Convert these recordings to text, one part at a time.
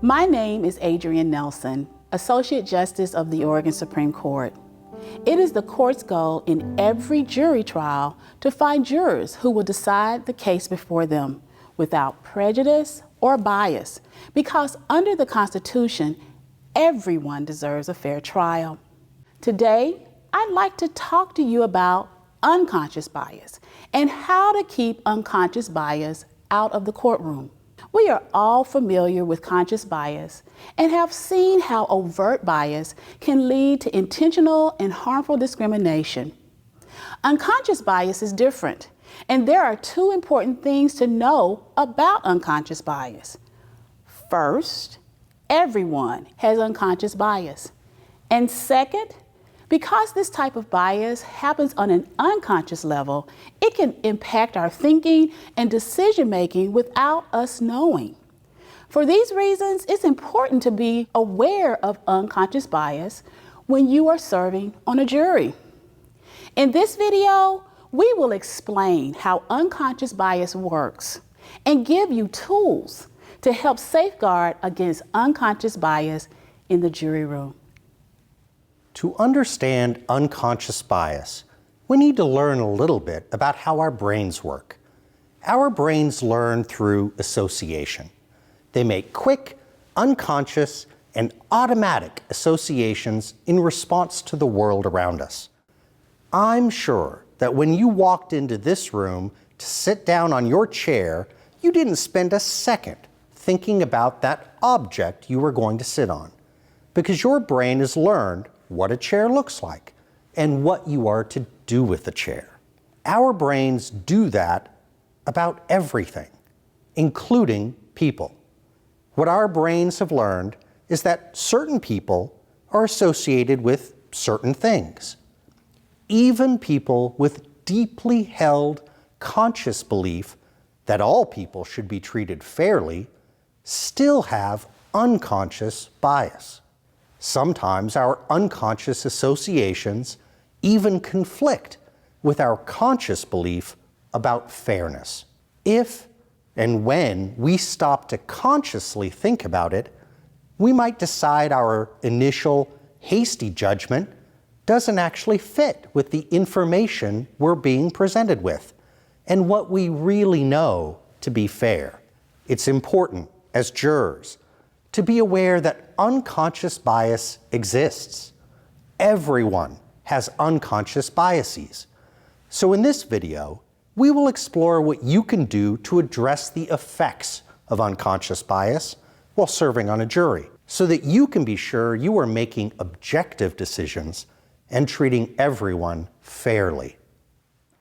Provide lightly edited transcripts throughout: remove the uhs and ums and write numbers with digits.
My name is Adrienne Nelson, Associate Justice of the Oregon Supreme Court. It is the court's goal in every jury trial to find jurors who will decide the case before them without prejudice or bias, because under the Constitution, everyone deserves a fair trial. Today, I'd like to talk to you about unconscious bias and how to keep unconscious bias out of the courtroom. We are all familiar with conscious bias and have seen how overt bias can lead to intentional and harmful discrimination. Unconscious bias is different, and there are two important things to know about unconscious bias. First, everyone has unconscious bias. And second, because this type of bias happens on an unconscious level, it can impact our thinking and decision-making without us knowing. For these reasons, it's important to be aware of unconscious bias when you are serving on a jury. In this video, we will explain how unconscious bias works and give you tools to help safeguard against unconscious bias in the jury room. To understand unconscious bias, we need to learn a little bit about how our brains work. Our brains learn through association. They make quick, unconscious, and automatic associations in response to the world around us. I'm sure that when you walked into this room to sit down on your chair, you didn't spend a second thinking about that object you were going to sit on, because your brain has learned what a chair looks like and what you are to do with the chair. Our brains do that about everything, including people. What our brains have learned is that certain people are associated with certain things. Even people with deeply held conscious belief that all people should be treated fairly still have unconscious bias. Sometimes our unconscious associations even conflict with our conscious belief about fairness. If and when we stop to consciously think about it, we might decide our initial hasty judgment doesn't actually fit with the information we're being presented with and what we really know to be fair. It's important as jurors to be aware that unconscious bias exists. Everyone has unconscious biases. So in this video, we will explore what you can do to address the effects of unconscious bias while serving on a jury, so that you can be sure you are making objective decisions and treating everyone fairly.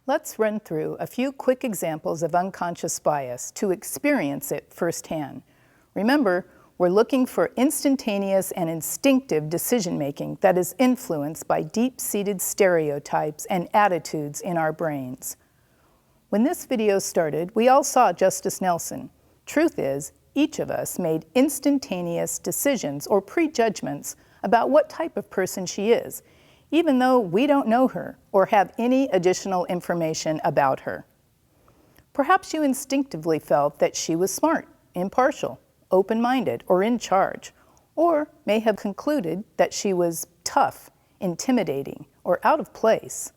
Let's run through a few quick examples of unconscious bias to experience it firsthand. Remember, we're looking for instantaneous and instinctive decision-making that is influenced by deep-seated stereotypes and attitudes in our brains. When this video started, we all saw Justice Nelson. Truth is, each of us made instantaneous decisions or prejudgments about what type of person she is, even though we don't know her or have any additional information about her. Perhaps you instinctively felt that she was smart, impartial, open-minded, or in charge, or may have concluded that she was tough, intimidating, or out of place.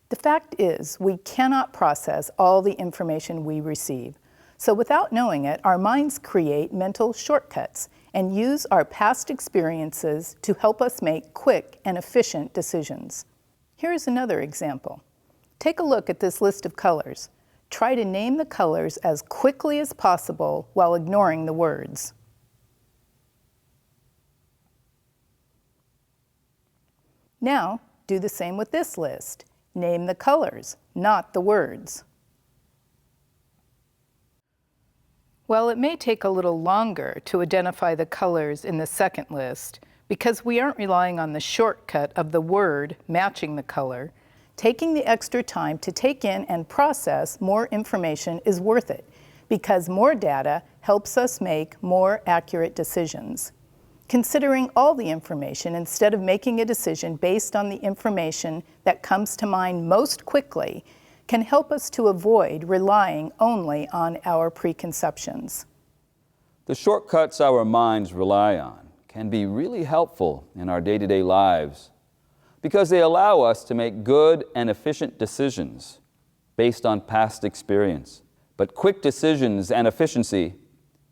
The fact is, we cannot process all the information we receive. So without knowing it, our minds create mental shortcuts and use our past experiences to help us make quick and efficient decisions. Here's another example. Take a look at this list of colors. Try to name the colors as quickly as possible while ignoring the words. Now, do the same with this list. Name the colors, not the words. Well, it may take a little longer to identify the colors in the second list because we aren't relying on the shortcut of the word matching the color. Taking the extra time to take in and process more information is worth it because more data helps us make more accurate decisions. Considering all the information instead of making a decision based on the information that comes to mind most quickly can help us to avoid relying only on our preconceptions. The shortcuts our minds rely on can be really helpful in our day-to-day lives because they allow us to make good and efficient decisions based on past experience. But quick decisions and efficiency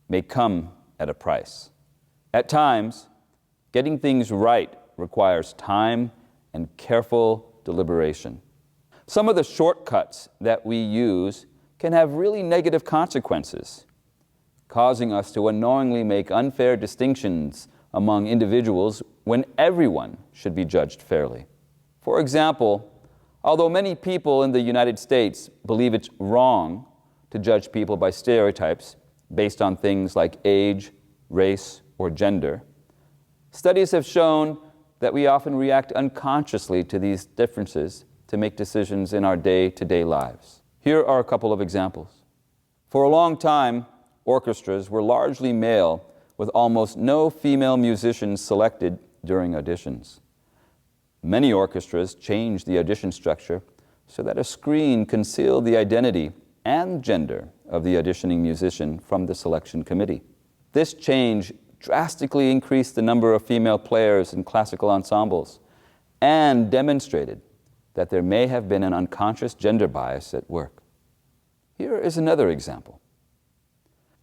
may come at a price. At times, getting things right requires time and careful deliberation. Some of the shortcuts that we use can have really negative consequences, causing us to unknowingly make unfair distinctions among individuals when everyone should be judged fairly. For example, although many people in the United States believe it's wrong to judge people by stereotypes based on things like age, race, or gender, studies have shown that we often react unconsciously to these differences to make decisions in our day-to-day lives. Here are a couple of examples. For a long time, orchestras were largely male, with almost no female musicians selected during auditions. Many orchestras changed the audition structure so that a screen concealed the identity and gender of the auditioning musician from the selection committee. This change drastically increased the number of female players in classical ensembles and demonstrated that there may have been an unconscious gender bias at work. Here is another example.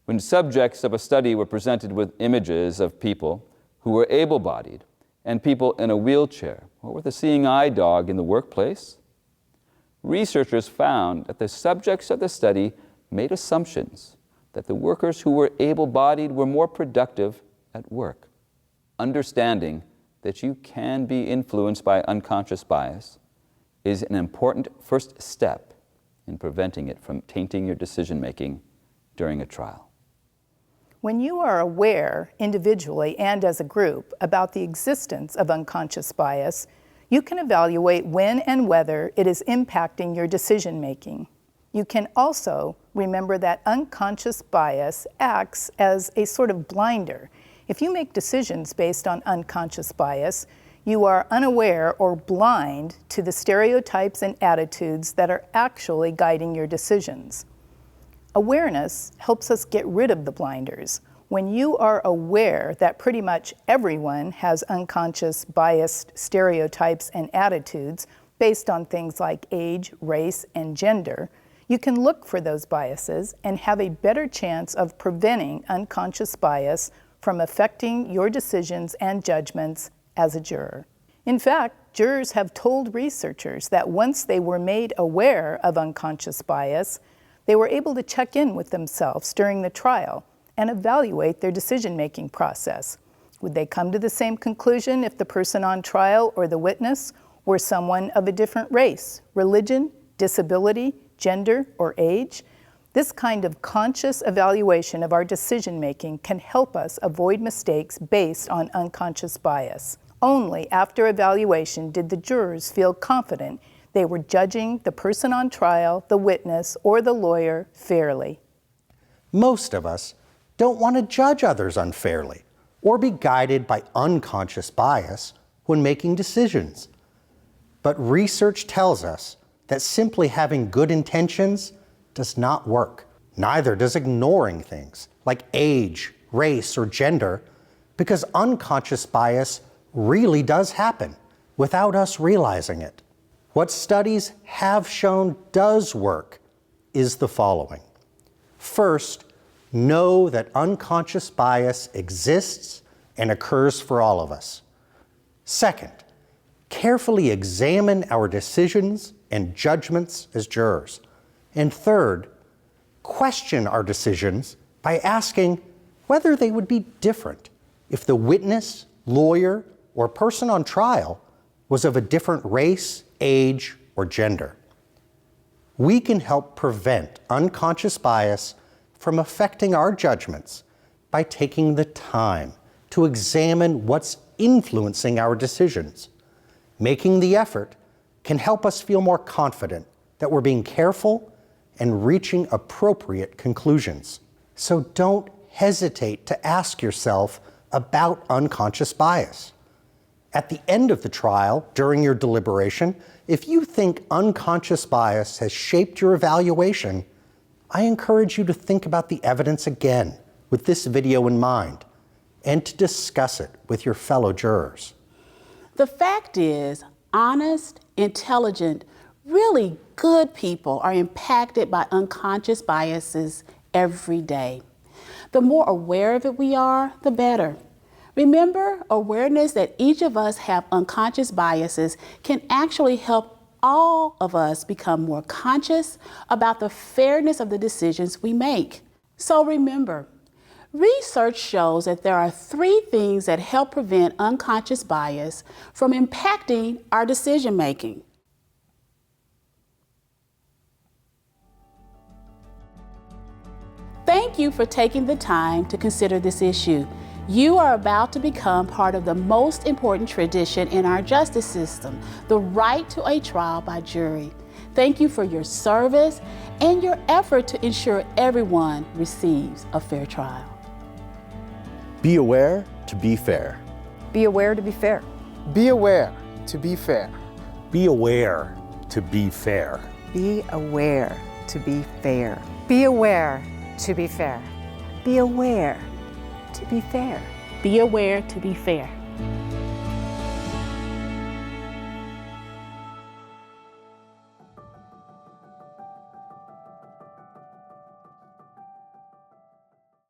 When subjects of a study were presented with images of people who were able-bodied and people in a wheelchair or with a seeing eye dog in the workplace, researchers found that the subjects of the study made assumptions that the workers who were able-bodied were more productive at work. Understanding that you can be influenced by unconscious bias is an important first step in preventing it from tainting your decision-making during a trial. When you are aware, individually and as a group, about the existence of unconscious bias, you can evaluate when and whether it is impacting your decision-making. You can also remember that unconscious bias acts as a sort of blinder. If you make decisions based on unconscious bias, you are unaware or blind to the stereotypes and attitudes that are actually guiding your decisions. Awareness helps us get rid of the blinders. When you are aware that pretty much everyone has unconscious biased stereotypes and attitudes based on things like age, race, and gender, you can look for those biases and have a better chance of preventing unconscious bias from affecting your decisions and judgments as a juror. In fact, jurors have told researchers that once they were made aware of unconscious bias, they were able to check in with themselves during the trial and evaluate their decision-making process. Would they come to the same conclusion if the person on trial or the witness were someone of a different race, religion, disability, gender, or age? This kind of conscious evaluation of our decision-making can help us avoid mistakes based on unconscious bias. Only after evaluation did the jurors feel confident they were judging the person on trial, the witness, or the lawyer fairly. Most of us don't want to judge others unfairly or be guided by unconscious bias when making decisions. But research tells us that simply having good intentions does not work. Neither does ignoring things like age, race, or gender, because unconscious bias really does happen without us realizing it. What studies have shown does work is the following. First, know that unconscious bias exists and occurs for all of us. Second, carefully examine our decisions and judgments as jurors. And third, question our decisions by asking whether they would be different if the witness, lawyer, or person on trial was of a different race, age, or gender. We can help prevent unconscious bias from affecting our judgments by taking the time to examine what's influencing our decisions. Making the effort can help us feel more confident that we're being careful and reaching appropriate conclusions. So don't hesitate to ask yourself about unconscious bias. At the end of the trial, during your deliberation, if you think unconscious bias has shaped your evaluation, I encourage you to think about the evidence again with this video in mind and to discuss it with your fellow jurors. The fact is, honest, intelligent, really good people are impacted by unconscious biases every day. The more aware of it we are, the better. Remember, awareness that each of us have unconscious biases can actually help all of us become more conscious about the fairness of the decisions we make. So remember, research shows that there are 3 things that help prevent unconscious bias from impacting our decision making. Thank you for taking the time to consider this issue. You are about to become part of the most important tradition in our justice system, the right to a trial by jury. Thank you for your service and your effort to ensure everyone receives a fair trial. Be aware to be fair. Be aware to be fair. Be aware to be fair. Be aware to be fair. Be aware to be fair. Be aware to be fair. Be aware to be fair. Be aware to be fair.